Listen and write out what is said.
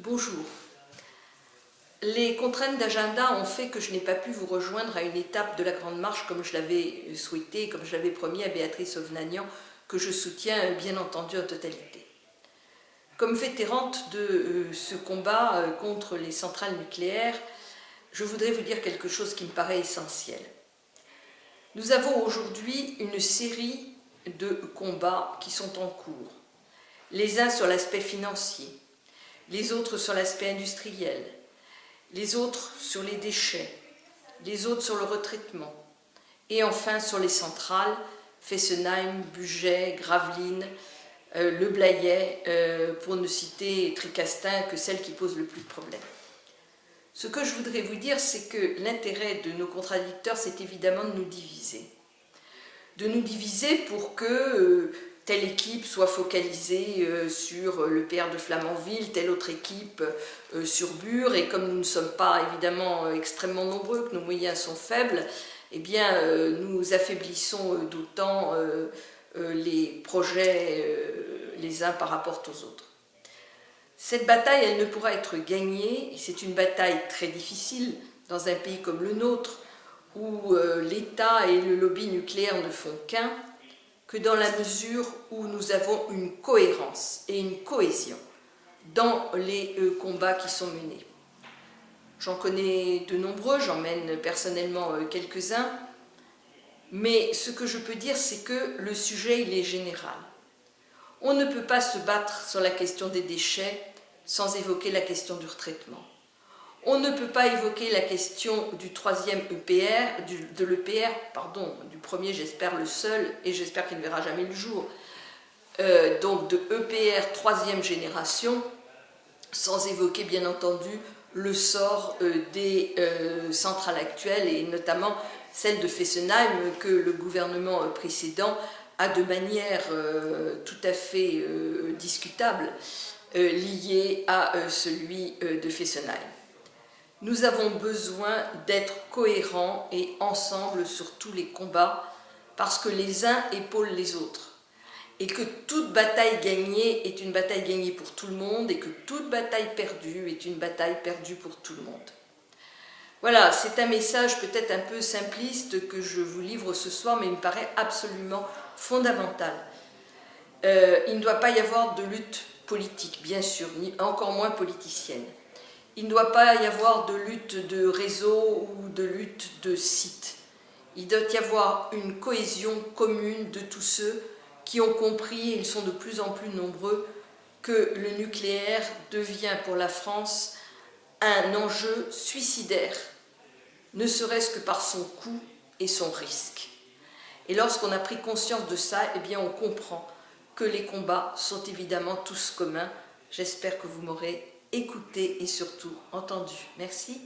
Bonjour. Les contraintes d'agenda ont fait que je n'ai pas pu vous rejoindre à une étape de la Grande Marche comme je l'avais souhaité, comme je l'avais promis à Béatrice Ovnanian, que je soutiens bien entendu en totalité. Comme vétérante de ce combat contre les centrales nucléaires, je voudrais vous dire quelque chose qui me paraît essentiel. Nous avons aujourd'hui une série de combats qui sont en cours. Les uns sur l'aspect financier, les autres sur l'aspect industriel, les autres sur les déchets, les autres sur le retraitement, et enfin sur les centrales, Fessenheim, Bugey, Gravelines, Le Blayais, pour ne citer Tricastin que celles qui posent le plus de problèmes. Ce que je voudrais vous dire, c'est que l'intérêt de nos contradicteurs, c'est évidemment de nous diviser. De nous diviser pour que telle équipe soit focalisée sur le PR de Flamanville, telle autre équipe sur Bure, et comme nous ne sommes pas évidemment extrêmement nombreux, que nos moyens sont faibles, eh bien nous affaiblissons d'autant les projets les uns par rapport aux autres. Cette bataille, elle ne pourra être gagnée, et c'est une bataille très difficile dans un pays comme le nôtre, où l'État et le lobby nucléaire ne font qu'un, que dans la mesure où nous avons une cohérence et une cohésion dans les combats qui sont menés. J'en connais de nombreux, j'en mène personnellement quelques-uns, mais ce que je peux dire, c'est que le sujet, il est général. On ne peut pas se battre sur la question des déchets sans évoquer la question du retraitement. On ne peut pas évoquer la question du troisième EPR, du premier, j'espère le seul, et j'espère qu'il ne verra jamais le jour, donc de EPR troisième génération, sans évoquer bien entendu le sort des centrales actuelles, et notamment celle de Fessenheim, que le gouvernement précédent a de manière tout à fait discutable liée à celui de Fessenheim. Nous avons besoin d'être cohérents et ensemble sur tous les combats, parce que les uns épaulent les autres, et que toute bataille gagnée est une bataille gagnée pour tout le monde, et que toute bataille perdue est une bataille perdue pour tout le monde. Voilà, c'est un message peut-être un peu simpliste que je vous livre ce soir, mais il me paraît absolument fondamental. Il ne doit pas y avoir de lutte politique, bien sûr, ni encore moins politicienne. Il ne doit pas y avoir de lutte de réseau ou de lutte de site. Il doit y avoir une cohésion commune de tous ceux qui ont compris, et ils sont de plus en plus nombreux, que le nucléaire devient pour la France un enjeu suicidaire, ne serait-ce que par son coût et son risque. Et lorsqu'on a pris conscience de ça, eh bien on comprend que les combats sont évidemment tous communs. J'espère que vous m'aurez écouté et surtout entendu. Merci.